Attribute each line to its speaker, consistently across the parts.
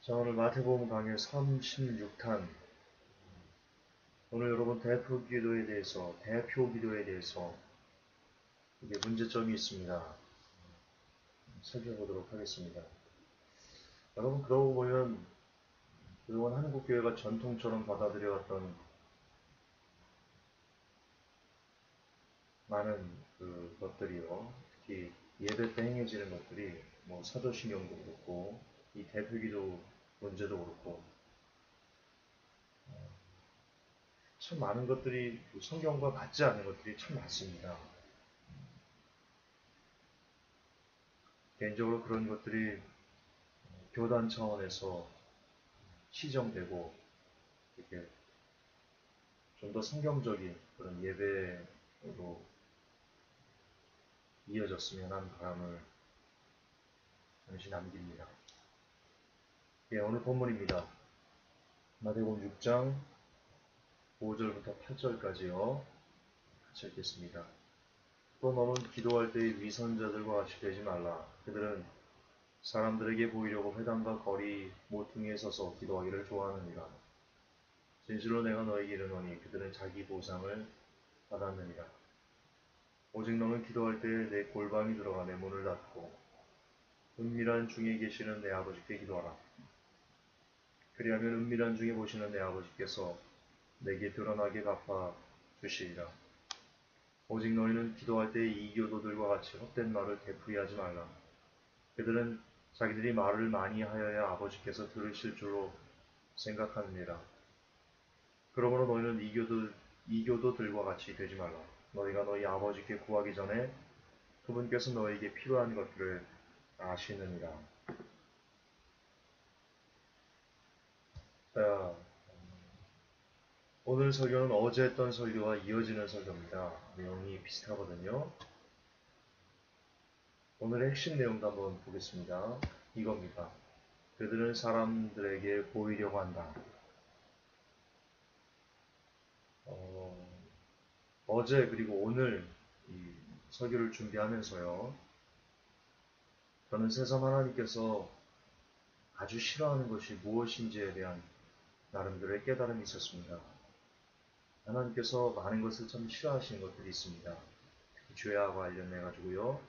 Speaker 1: 자, 오늘 마태복음 강의 36탄. 오늘 여러분 대표 기도에 대해서 이게 문제점이 있습니다. 살펴보도록 하겠습니다. 여러분, 그러고 보면 그동안 한국교회가 전통처럼 받아들여왔던 많은 것들이요. 특히 예배 때 행해지는 것들이 사도신경도 그렇고 이 대표기도 문제도 그렇고 참 많은 것들이 성경과 맞지 않는 것들이 참 많습니다. 개인적으로 그런 것들이 교단 차원에서 시정되고 이렇게 좀 더 성경적인 그런 예배로 이어졌으면 하는 바람을 잠시 남깁니다. 예, 오늘 본문입니다. 마태복음 6장 5절부터 8절까지요. 같이 읽겠습니다. 또 너는 기도할 때의 위선자들과 같이 되지 말라. 그들은 사람들에게 보이려고 회당과 거리 모퉁이에 서서 기도하기를 좋아하느니라. 진실로 내가 너에게 이르노니 그들은 자기 보상을 받았느니라. 오직 너는 기도할 때에 내 골방이 들어가 내 문을 닫고 은밀한 중에 계시는 내 아버지께 기도하라. 그리하면 은밀한 중에 보시는 내 아버지께서 내게 드러나게 갚아 주시리라. 오직 너희는 기도할 때에 이교도들과 같이 헛된 말을 되풀이하지 말라. 그들은 자기들이 말을 많이 하여야 아버지께서 들으실 줄로 생각하느니라. 그러므로 너희는 이교도들과 같이 되지 말라. 너희가 너희 아버지께 구하기 전에 그분께서 너에게 필요한 것들을 아시느니라. 자, 오늘 설교는 어제 했던 설교와 이어지는 설교입니다. 내용이 비슷하거든요. 오늘의 핵심 내용도 한번 보겠습니다. 이겁니다. 그들은 사람들에게 보이려고 한다. 어제 그리고 오늘 이 설교를 준비하면서요. 저는 새삼 하나님께서 아주 싫어하는 것이 무엇인지에 대한 나름대로의 깨달음이 있었습니다. 하나님께서 많은 것을 참 싫어하시는 것들이 있습니다. 특히 죄와 관련해 가지고요.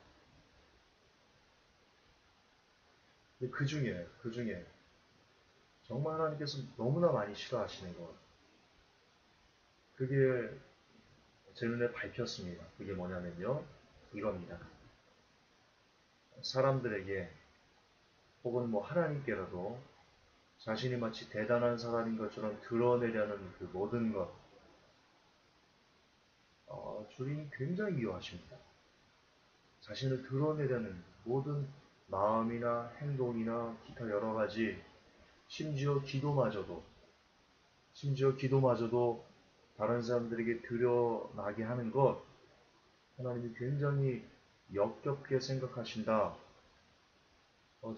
Speaker 1: 근데 그 중에 정말 하나님께서 너무나 많이 싫어하시는 것, 그게 제 눈에 밟혔습니다. 그게 뭐냐면요, 이겁니다. 사람들에게 혹은 하나님께라도 자신이 마치 대단한 사람인 것처럼 드러내려는 그 모든 것, 주님이 굉장히 미워하십니다. 자신을 드러내려는 모든 마음이나 행동이나 기타 여러 가지, 심지어 기도마저도 다른 사람들에게 드러나게 하는 것, 하나님이 굉장히 역겹게 생각하신다.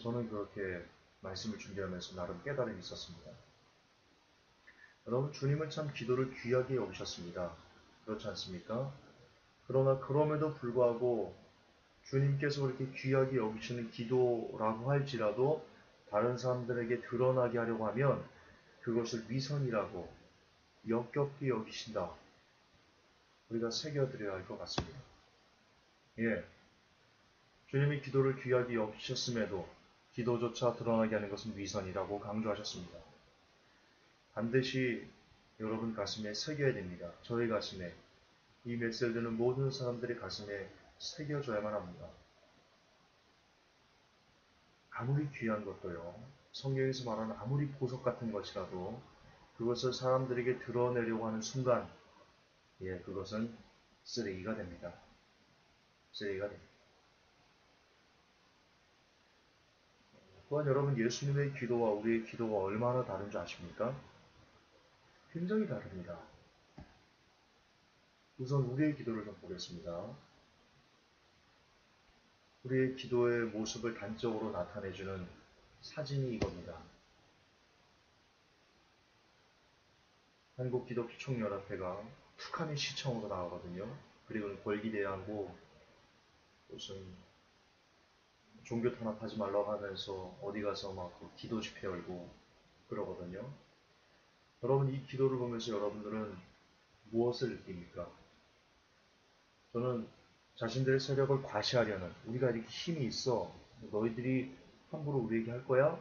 Speaker 1: 저는 그렇게 말씀을 준비하면서 나름 깨달음이 있었습니다. 여러분, 주님은 참 기도를 귀하게 여기셨습니다. 그렇지 않습니까? 그러나 그럼에도 불구하고 주님께서 그렇게 귀하게 여기시는 기도라고 할지라도 다른 사람들에게 드러나게 하려고 하면 그것을 위선이라고 역겹게 여기신다. 우리가 새겨드려야 할 것 같습니다. 예, 주님이 기도를 귀하게 여기셨음에도 기도조차 드러나게 하는 것은 위선이라고 강조하셨습니다. 반드시 여러분 가슴에 새겨야 됩니다. 저의 가슴에, 이 메시지는 모든 사람들의 가슴에 새겨줘야만 합니다. 아무리 귀한 것도요, 성경에서 말하는 아무리 보석 같은 것이라도 그것을 사람들에게 드러내려고 하는 순간, 그것은 쓰레기가 됩니다. 쓰레기가 됩니다. 또한 여러분, 예수님의 기도와 우리의 기도가 얼마나 다른 줄 아십니까? 굉장히 다릅니다. 우선 우리의 기도를 좀 보겠습니다. 우리의 기도의 모습을 단적으로 나타내주는 사진이 이겁니다. 한국기독교총연합회가 북한의 시청으로 나오거든요. 그리고 골기대하고 무슨 종교 탄압하지 말라고 하면서 어디 가서 막 기도 집회 열고 그러거든요. 여러분, 이 기도를 보면서 여러분들은 무엇을 느낍니까? 저는 자신들의 세력을 과시하려는, 우리가 이렇게 힘이 있어, 너희들이 함부로 우리에게 할 거야?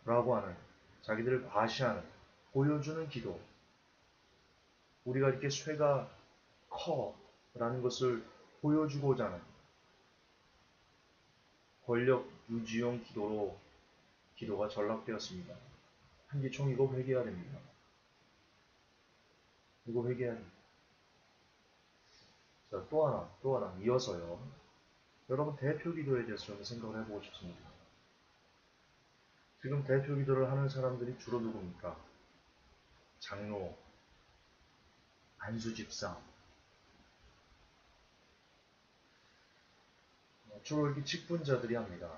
Speaker 1: 라고 하는, 자기들을 과시하는, 보여주는 기도. 우리가 이렇게 쇠가 커 라는 것을 보여주고자 하는 권력 유지용 기도로 기도가 전락되었습니다. 한기총, 이거 회개해야 됩니다. 이거 회개해야 됩니다. 자, 또 하나 이어서요. 여러분, 대표 기도에 대해서 좀 생각을 해보고 싶습니다. 지금 대표 기도를 하는 사람들이 주로 누굽니까? 장로, 안수집사, 주로 이렇게 직분자들이 합니다.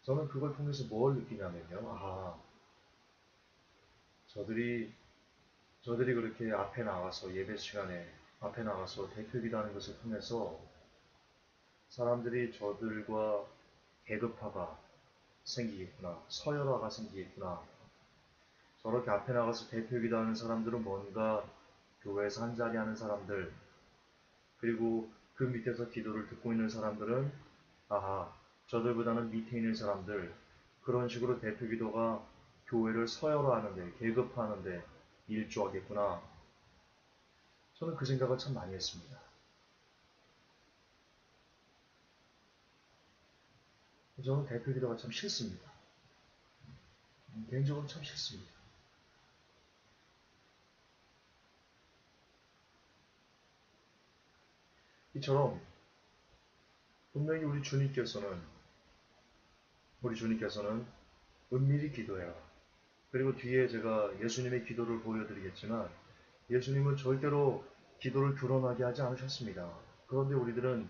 Speaker 1: 저는 그걸 통해서 뭘 느끼냐면요. 저들이 그렇게 앞에 나가서, 예배 시간에 앞에 나가서 대표 기도하는 것을 통해서 사람들이 저들과 계급화가 생기겠구나, 서열화가 생기겠구나. 저렇게 앞에 나가서 대표 기도하는 사람들은 뭔가 교회에서 한자리 하는 사람들, 그리고 그 밑에서 기도를 듣고 있는 사람들은 저들보다는 밑에 있는 사람들, 그런 식으로 대표 기도가 교회를 서열화하는데, 계급화하는데 일조하겠구나. 저는 그 생각을 참 많이 했습니다. 저는 대표 기도가 참 싫습니다. 개인적으로 참 싫습니다. 이처럼 분명히 우리 주님께서는 은밀히 기도해라. 그리고 뒤에 제가 예수님의 기도를 보여드리겠지만, 예수님은 절대로 기도를 드러나게 하지 않으셨습니다. 그런데 우리들은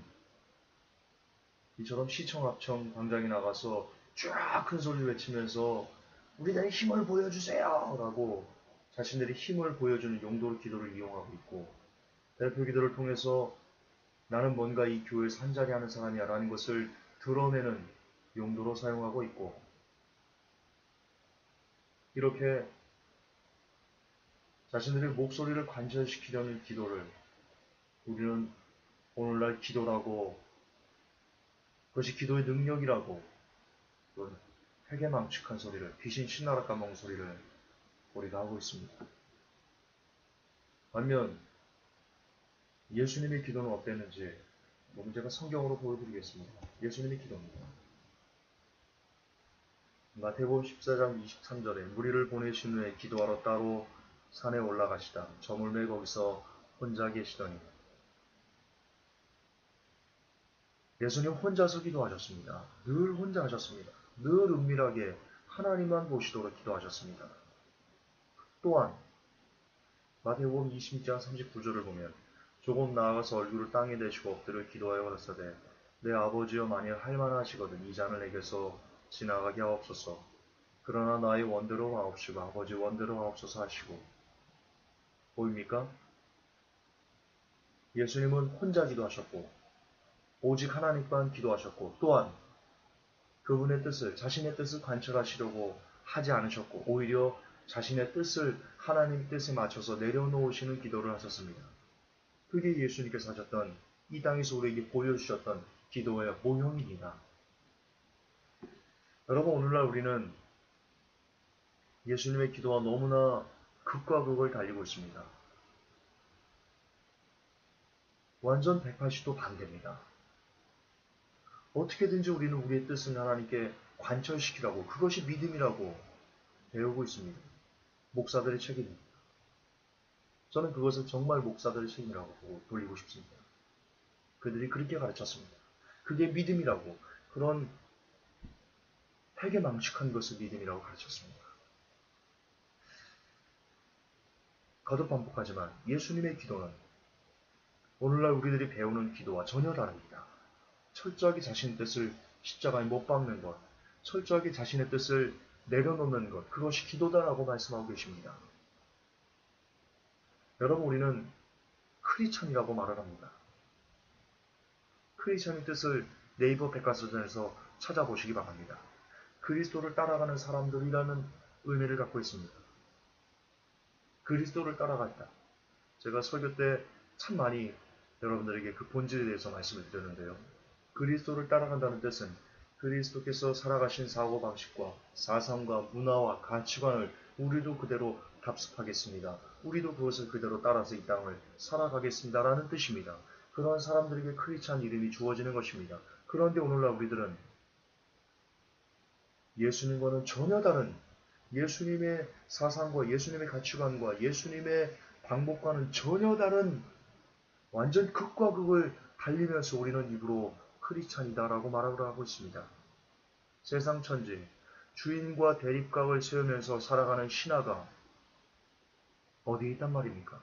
Speaker 1: 이처럼 시청 앞청 광장에 나가서 쫙 큰 소리를 외치면서 우리들의 힘을 보여주세요! 라고 자신들이 힘을 보여주는 용도로 기도를 이용하고 있고, 대표 기도를 통해서 나는 뭔가 이 교회에서 한자리 하는 사람이야 라는 것을 드러내는 용도로 사용하고 있고, 이렇게 자신들의 목소리를 관철시키려는 기도를 우리는 오늘날 기도라고, 그것이 기도의 능력이라고, 회개망측한 소리를, 귀신 신나라 까먹은 소리를 우리가 하고 있습니다. 반면 예수님의 기도는 어땠는지 제가 성경으로 보여드리겠습니다. 예수님의 기도입니다. 마태복음 14장 23절에 무리를 보내신 후에 기도하러 따로 산에 올라가시다. 저물매 거기서 혼자 계시더니, 예수님 혼자서 기도하셨습니다. 늘 혼자 하셨습니다. 늘 은밀하게 하나님만 보시도록 기도하셨습니다. 또한 마태복음 26장 39절을 보면 조금 나아가서 얼굴을 땅에 대시고 엎드려 기도하여 가라사대 내 아버지여 만일 할만하시거든 이 잔을 내게서 지나가게 하옵소서. 그러나 나의 원대로 하옵시고 아버지 원대로 하옵소서 하시고. 보입니까? 예수님은 혼자 기도하셨고 오직 하나님만 기도하셨고, 또한 그분의 뜻을, 자신의 뜻을 관철하시려고 하지 않으셨고, 오히려 자신의 뜻을 하나님 뜻에 맞춰서 내려놓으시는 기도를 하셨습니다. 그게 예수님께서 하셨던, 이 땅에서 우리에게 보여주셨던 기도의 모형입니다. 여러분, 오늘날 우리는 예수님의 기도와 너무나 극과 극을 달리고 있습니다. 완전 180도 반대입니다. 어떻게든지 우리는 우리의 뜻을 하나님께 관철시키라고, 그것이 믿음이라고 배우고 있습니다. 목사들의 책임입니다. 저는 그것을 정말 목사들의 책임이라고 돌리고 싶습니다. 그들이 그렇게 가르쳤습니다. 그게 믿음이라고, 그런 회개망측한 것을 믿음이라고 가르쳤습니다. 거듭 반복하지만 예수님의 기도는 오늘날 우리들이 배우는 기도와 전혀 다릅니다. 철저하게 자신의 뜻을 십자가에 못 박는 것, 철저하게 자신의 뜻을 내려놓는 것, 그것이 기도다라고 말씀하고 계십니다. 여러분, 우리는 크리스천이라고 말을 합니다. 크리스천의 뜻을 네이버 백과사전에서 찾아보시기 바랍니다. 그리스도를 따라가는 사람들이라는 의미를 갖고 있습니다. 그리스도를 따라간다. 제가 설교 때 참 많이 여러분들에게 그 본질에 대해서 말씀을 드렸는데요. 그리스도를 따라간다는 뜻은 그리스도께서 살아가신 사고방식과 사상과 문화와 가치관을 우리도 그대로 답습하겠습니다. 우리도 그것을 그대로 따라서 이 땅을 살아가겠습니다라는 뜻입니다. 그러한 사람들에게 크리스찬 이름이 주어지는 것입니다. 그런데 오늘날 우리들은 예수님과는 전혀 다른 예수님의 사상과 예수님의 가치관과 예수님의 방법과는 전혀 다른 완전 극과 극을 달리면서 우리는 입으로 크리스찬이다라고 말하고 하고 있습니다. 세상 천지, 주인과 대립각을 세우면서 살아가는 신화가 어디에 있단 말입니까?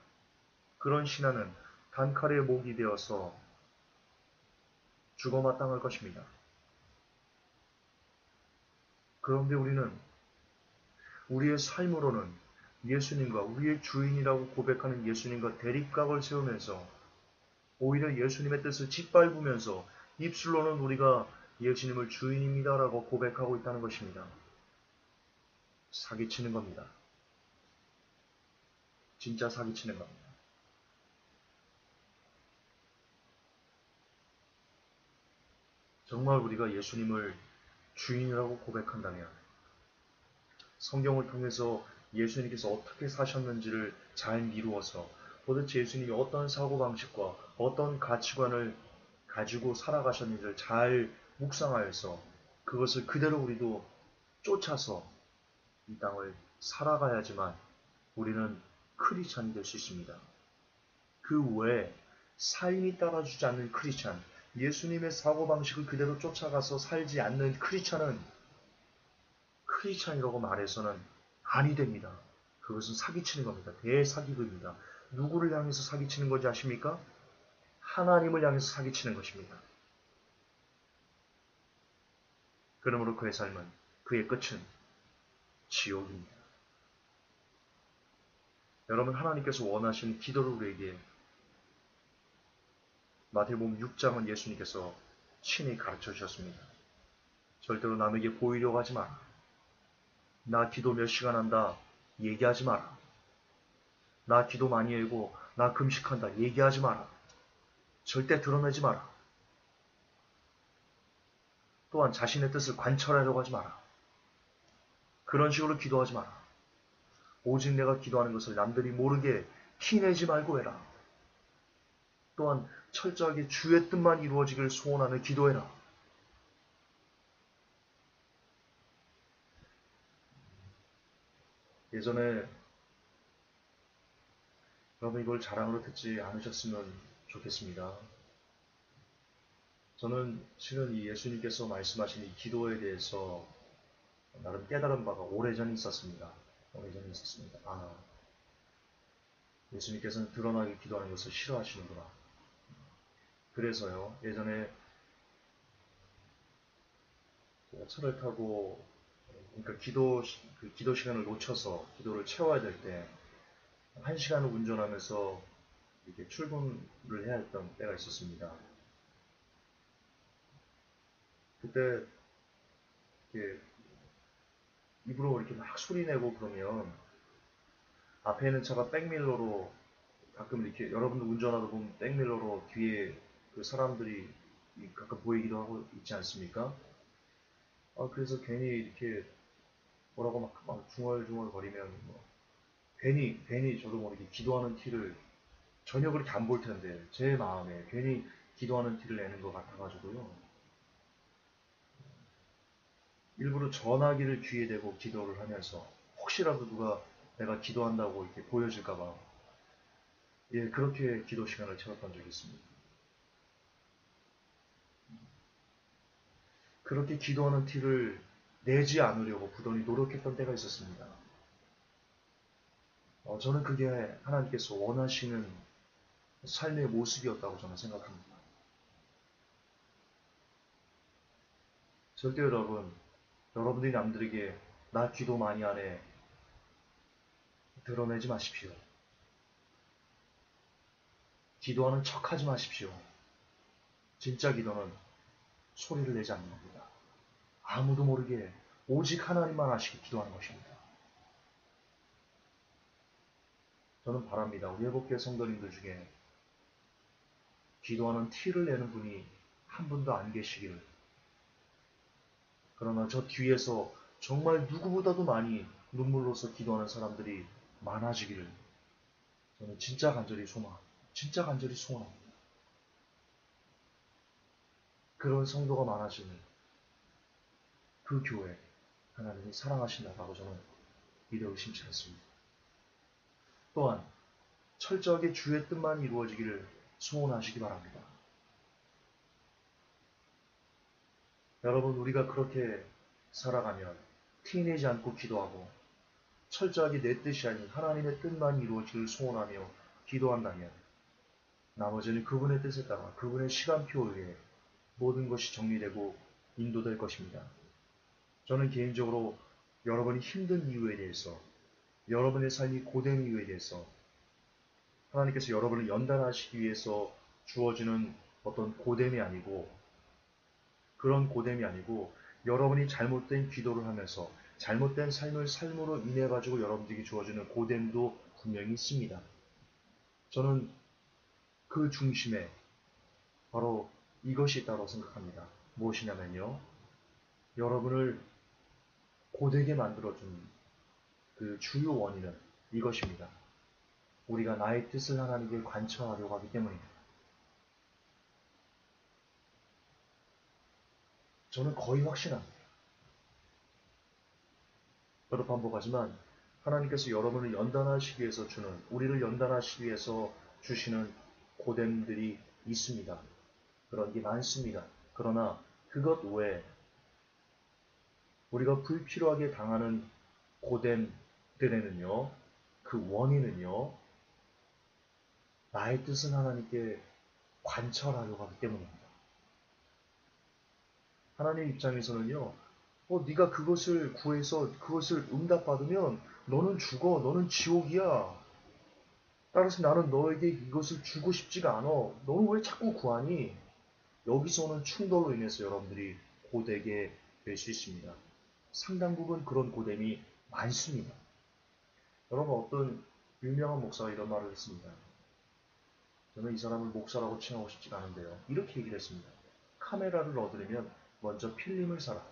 Speaker 1: 그런 신화는 단칼에 목이 되어서 죽어마땅할 것입니다. 그런데 우리는 우리의 삶으로는 예수님과 우리의 주인이라고 고백하는 예수님과 대립각을 세우면서 오히려 예수님의 뜻을 짓밟으면서 입술로는 우리가 예수님을 주인입니다라고 고백하고 있다는 것입니다. 사기치는 겁니다. 진짜 사기치는 겁니다. 정말 우리가 예수님을 주인이라고 고백한다면 성경을 통해서 예수님께서 어떻게 사셨는지를 잘 미루어서 도대체 예수님이 어떤 사고방식과 어떤 가치관을 가지고 살아가셨는지를 잘 묵상하여서 그것을 그대로 우리도 쫓아서 이 땅을 살아가야지만 우리는 크리스찬이 될 수 있습니다. 그 외에 삶이 따라주지 않는 크리스찬, 예수님의 사고방식을 그대로 쫓아가서 살지 않는 크리스찬은 크리스찬이라고 말해서는 아니 됩니다. 그것은 사기치는 겁니다. 대사기입니다. 누구를 향해서 사기치는 건지 아십니까? 하나님을 향해서 사기치는 것입니다. 그러므로 그의 삶은, 그의 끝은 지옥입니다. 여러분, 하나님께서 원하시는 기도를 우리에게 마태복음 6장은 예수님께서 친히 가르쳐 주셨습니다. 절대로 남에게 보이려고 하지 마라. 나 기도 몇 시간 한다. 얘기하지 마라. 나 기도 많이 하고 나 금식한다. 얘기하지 마라. 절대 드러내지 마라. 또한 자신의 뜻을 관철하려고 하지 마라. 그런 식으로 기도하지 마라. 오직 내가 기도하는 것을 남들이 모르게 티내지 말고 해라. 또한 철저하게 주의 뜻만 이루어지길 소원하며 기도해라. 예전에 여러분 이걸 자랑으로 듣지 않으셨으면 좋겠습니다. 저는 실은 이 예수님께서 말씀하신 이 기도에 대해서 나름 깨달은 바가 오래전에 있었습니다. 오래전에 있었습니다. 예수님께서는 드러나게 기도하는 것을 싫어하시는구나. 그래서요, 예전에 제가 차를 타고, 그러니까 기도 시간을 놓쳐서 기도를 채워야 될 때, 1시간을 운전하면서 이렇게 출근을 해야 했던 때가 있었습니다. 그때, 이렇게 입으로 이렇게 막 소리 내고 그러면, 앞에 있는 차가 백밀러로, 가끔 이렇게 여러분도 운전하다 보면 백밀러로 뒤에 그 사람들이 가끔 보이기도 하고 있지 않습니까? 그래서 괜히 이렇게 뭐라고 막 중얼중얼 거리면 괜히 저도 모르게 기도하는 티를 전혀 그렇게 안 볼 텐데 제 마음에 괜히 기도하는 티를 내는 것 같아가지고요. 일부러 전화기를 귀에 대고 기도를 하면서 혹시라도 누가 내가 기도한다고 이렇게 보여질까봐 예, 그렇게 기도 시간을 채웠던 적이 있습니다. 그렇게 기도하는 티를 내지 않으려고 부단히 노력했던 때가 있었습니다. 저는 그게 하나님께서 원하시는 삶의 모습이었다고 저는 생각합니다. 절대 여러분들이 남들에게 나 기도 많이 하네 드러내지 마십시오. 기도하는 척 하지 마십시오. 진짜 기도는 소리를 내지 않는 겁니다. 아무도 모르게 오직 하나님만 아시게 기도하는 것입니다. 저는 바랍니다. 우리 회복교회 성도님들 중에 기도하는 티를 내는 분이 한 분도 안 계시기를. 그러나 저 뒤에서 정말 누구보다도 많이 눈물로서 기도하는 사람들이 많아지기를 저는 진짜 간절히 소망합니다. 진짜 간절히 소원합니다. 그런 성도가 많아지는 그 교회 하나님이 사랑하신다라고 저는 믿어 의심치 않습니다. 또한 철저하게 주의 뜻만 이루어지기를 소원하시기 바랍니다. 여러분, 우리가 그렇게 살아가면 티내지 않고 기도하고 철저하게 내 뜻이 아닌 하나님의 뜻만 이루어지기를 소원하며 기도한다면 나머지는 그분의 뜻에 따라 그분의 시간표에 모든 것이 정리되고 인도될 것입니다. 저는 개인적으로 여러분이 힘든 이유에 대해서, 여러분의 삶이 고된 이유에 대해서 하나님께서 여러분을 연단하시기 위해서 주어지는 어떤 고됨이 아니고, 그런 고됨이 아니고 여러분이 잘못된 기도를 하면서 잘못된 삶을 삶으로 인해 가지고 여러분들에게 주어지는 고됨도 분명히 있습니다. 저는 그 중심에 바로 이것이 있다고 생각합니다. 무엇이냐면요, 여러분을 고되게 만들어준 그 주요 원인은 이것입니다. 우리가 나의 뜻을 하나님께 관철하려고 하기 때문입니다. 저는 거의 확신합니다. 여러 반복하지만 하나님께서 여러분을 연단하시기 위해서 우리를 연단하시기 위해서 주시는 고됨들이 있습니다. 그런 게 많습니다. 그러나 그것 외에 우리가 불필요하게 당하는 고됨들에는요, 그 원인은요, 나의 뜻은 하나님께 관철하려고 하기 때문입니다. 하나님 입장에서는요, 네가 그것을 구해서 그것을 응답받으면 너는 죽어, 너는 지옥이야. 따라서 나는 너에게 이것을 주고 싶지가 않아. 너는 왜 자꾸 구하니? 여기서 오는 충돌로 인해서 여러분들이 고되게 될 수 있습니다. 상당 부분 그런 고됨이 많습니다. 여러분, 어떤 유명한 목사가 이런 말을 했습니다. 저는 이 사람을 목사라고 칭하고 싶지가 않은데요. 이렇게 얘기를 했습니다. 카메라를 얻으려면 먼저 필름을 사라.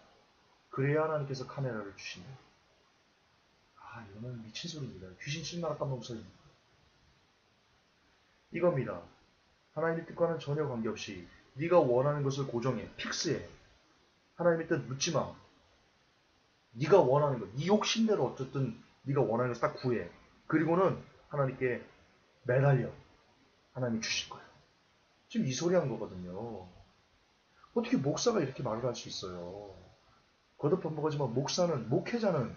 Speaker 1: 그래야 하나님께서 카메라를 주신다. 이거는 미친 소리입니다. 귀신 칠나락감 목사입니다. 이겁니다. 하나님의 뜻과는 전혀 관계없이 네가 원하는 것을 고정해, 픽스해. 하나님의 뜻 묻지 마. 네가 원하는 것, 네 욕심대로 어쨌든 네가 원하는 것을 딱 구해. 그리고는 하나님께 매달려. 하나님이 주실 거예요. 지금 이 소리 한 거거든요. 어떻게 목사가 이렇게 말을 할 수 있어요? 거듭 반복하지만 목회자는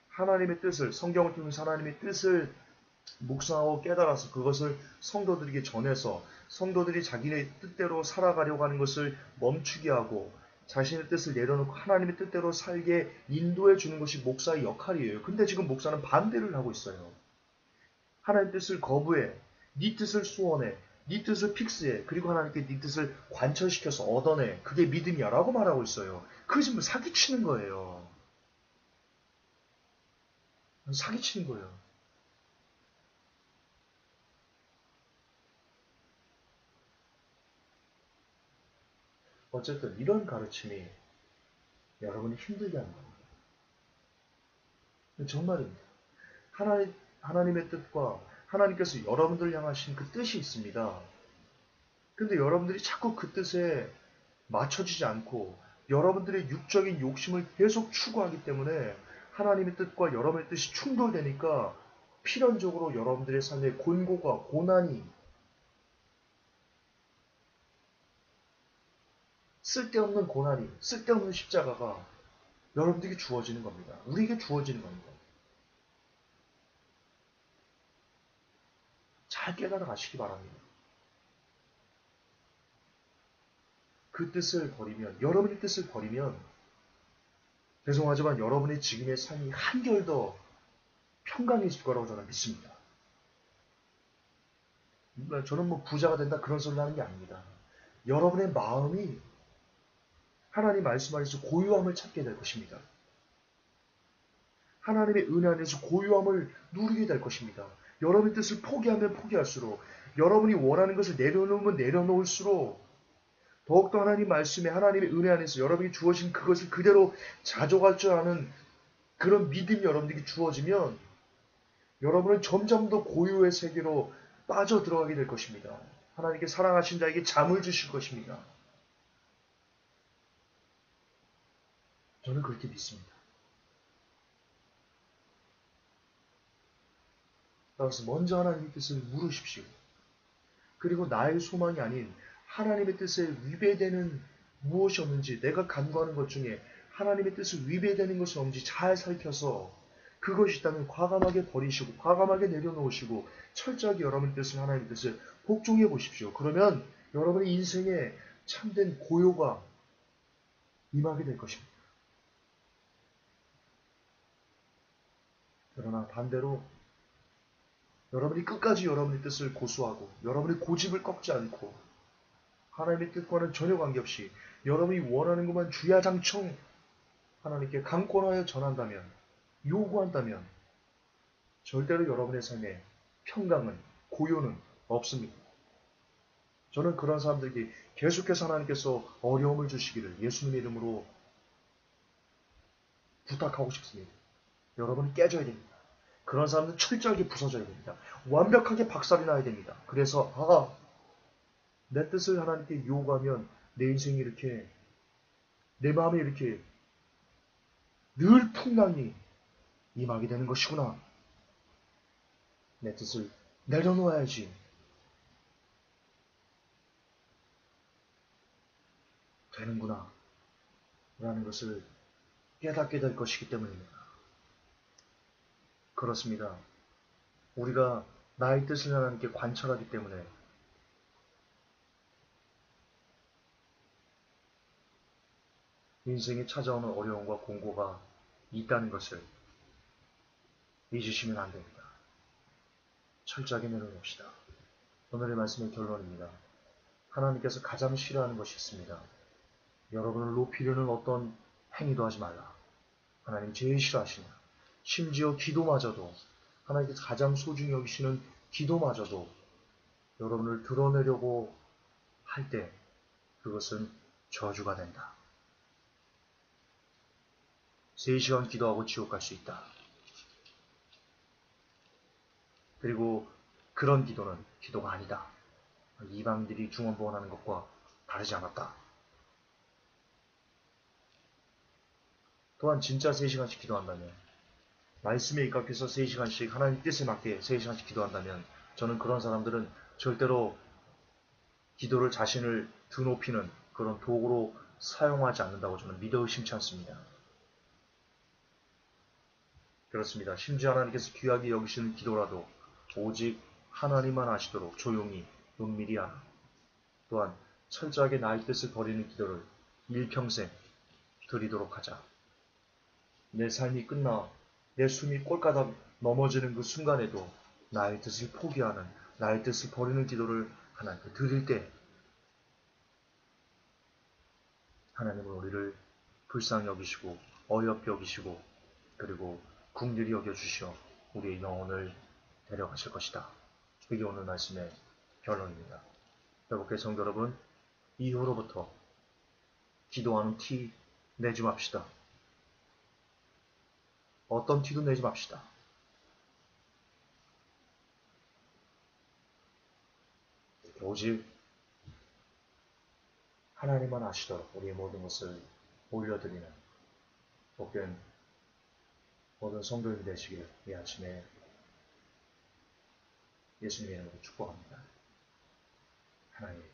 Speaker 1: 하나님의 뜻을, 성경을 통해서 하나님의 뜻을 묵상하고 깨달아서 그것을 성도들에게 전해서 성도들이 자기네 뜻대로 살아가려고 하는 것을 멈추게 하고 자신의 뜻을 내려놓고 하나님의 뜻대로 살게 인도해 주는 것이 목사의 역할이에요. 근데 지금 목사는 반대를 하고 있어요. 하나님의 뜻을 거부해. 네 뜻을 수원해. 네 뜻을 픽스해. 그리고 하나님께 네 뜻을 관철시켜서 얻어내. 그게 믿음이야 라고 말하고 있어요. 그게 지금 사기치는 거예요. 사기치는 거예요. 어쨌든 이런 가르침이 여러분이 힘들게 하는 겁니다. 정말입니다. 하나님의 뜻과 하나님께서 여러분들을 향하신 그 뜻이 있습니다. 근데 여러분들이 자꾸 그 뜻에 맞춰지지 않고 여러분들의 육적인 욕심을 계속 추구하기 때문에 하나님의 뜻과 여러분의 뜻이 충돌되니까 필연적으로 여러분들의 삶에 곤고가, 고난이, 쓸데없는 고난이, 쓸데없는 십자가가 여러분들에게 주어지는 겁니다. 우리에게 주어지는 겁니다. 잘 깨달아 가시기 바랍니다. 그 뜻을 버리면, 여러분의 뜻을 버리면, 죄송하지만 여러분의 지금의 삶이 한결 더 평강해질 거라고 저는 믿습니다. 저는 부자가 된다 그런 소리를 하는 게 아닙니다. 여러분의 마음이 하나님 말씀 안에서 고요함을 찾게 될 것입니다. 하나님의 은혜 안에서 고요함을 누리게 될 것입니다. 여러분의 뜻을 포기하면 포기할수록, 여러분이 원하는 것을 내려놓으면 내려놓을수록, 더욱더 하나님 말씀에 하나님의 은혜 안에서 여러분이 주어진 그것을 그대로 자족할 줄 아는 그런 믿음이 여러분에게 주어지면 여러분은 점점 더 고요의 세계로 빠져들어가게 될 것입니다. 하나님께 사랑하신 자에게 잠을 주실 것입니다. 저는 그렇게 믿습니다. 따라서 먼저 하나님의 뜻을 물으십시오. 그리고 나의 소망이 아닌 하나님의 뜻에 위배되는 무엇이 없는지, 내가 간구하는 것 중에 하나님의 뜻을 위배되는 것이 없는지 잘 살펴서 그것이 있다면 과감하게 버리시고 과감하게 내려놓으시고 철저하게 여러분의 뜻을, 하나님의 뜻을 복종해 보십시오. 그러면 여러분의 인생에 참된 고요가 임하게 될 것입니다. 그러나 반대로 여러분이 끝까지 여러분의 뜻을 고수하고 여러분의 고집을 꺾지 않고 하나님의 뜻과는 전혀 관계없이 여러분이 원하는 것만 주야장청 하나님께 강권하여 전한다면, 요구한다면 절대로 여러분의 삶에 평강은, 고요는 없습니다. 저는 그런 사람들에게 계속해서 하나님께서 어려움을 주시기를 예수님의 이름으로 부탁하고 싶습니다. 여러분은 깨져야 됩니다. 그런 사람은 철저하게 부서져야 됩니다. 완벽하게 박살이 나야 됩니다. 그래서 내 뜻을 하나님께 요구하면 내 인생이 이렇게, 내 마음에 이렇게 늘 풍랑이 임하게 되는 것이구나. 내 뜻을 내려놓아야지 되는구나 라는 것을 깨닫게 될 것이기 때문입니다. 그렇습니다. 우리가 나의 뜻을 하나님께 관철하기 때문에 인생에 찾아오는 어려움과 공고가 있다는 것을 잊으시면 안 됩니다. 철저하게 내려놓읍시다. 오늘의 말씀의 결론입니다. 하나님께서 가장 싫어하는 것이 있습니다. 여러분을 높이려는 어떤 행위도 하지 말라. 하나님 제일 싫어하시냐. 심지어 기도마저도, 하나님께서 가장 소중히 여기시는 기도마저도 여러분을 드러내려고 할 때 그것은 저주가 된다. 3시간 기도하고 지옥 갈 수 있다. 그리고 그런 기도는 기도가 아니다. 이방인들이 중언부언하는 것과 다르지 않았다. 또한 진짜 3시간씩 기도한다면, 말씀에 입각해서 3시간씩 하나님 뜻에 맞게 3시간씩 기도한다면 저는 그런 사람들은 절대로 기도를 자신을 드높이는 그런 도구로 사용하지 않는다고 저는 믿어 의심치 않습니다. 그렇습니다. 심지어 하나님께서 귀하게 여기시는 기도라도 오직 하나님만 아시도록 조용히 은밀히 하라. 또한 철저하게 나의 뜻을 버리는 기도를 일평생 드리도록 하자. 내 삶이 끝나 내 숨이 꼴까닥 넘어지는 그 순간에도 나의 뜻을 포기하는, 나의 뜻을 버리는 기도를 하나님께 드릴 때 하나님은 우리를 불쌍히 여기시고 어이없게 여기시고 그리고 긍휼히 여겨주시어 우리의 영혼을 데려가실 것이다. 이게 오늘 말씀의 결론입니다. 여러분께 성도 여러분, 이후로부터 기도하는 티 내지 맙시다. 어떤 티도 내지 맙시다. 오직 하나님만 아시도록 우리의 모든 것을 올려드리는 복된 모든 성도님이 되시길 이 아침에 예수님의 이름으로 축복합니다. 하나님,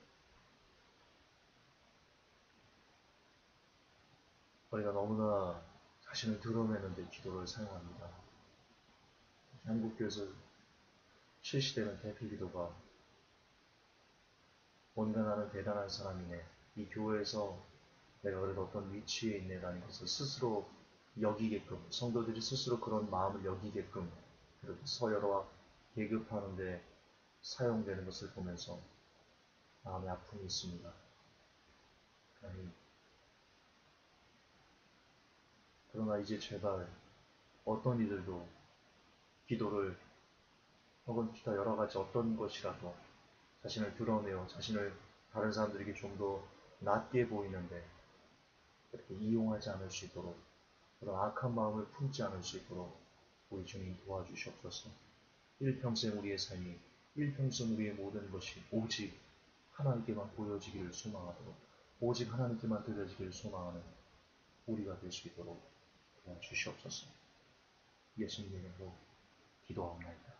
Speaker 1: 우리가 너무나 자신을 드러내는 데 기도를 사용합니다. 한국교회에서 실시되는 대표 기도가 뭔가 나는 대단한 사람이네, 이 교회에서 내가 그래도 어떤 위치에 있네라는 것을 스스로 여기게끔, 성도들이 스스로 그런 마음을 여기게끔 그렇게 서열화 계급하는 데 사용되는 것을 보면서 마음의 아픔이 있습니다. 하나님, 그러나 이제 제발 어떤 이들도 기도를 혹은 기타 여러 가지 어떤 것이라도 자신을 드러내어 자신을 다른 사람들에게 좀 더 낫게 보이는데 그렇게 이용하지 않을 수 있도록 그런 악한 마음을 품지 않을 수 있도록 우리 주님 도와주시옵소서. 일평생 우리의 삶이 일평생 우리의 모든 것이 오직 하나님께만 보여지기를 소망하도록 오직 하나님께만 드려지기를 소망하는 우리가 될 수 있도록 도와주시옵소서. 예수님 이름으로 기도하옵나이다.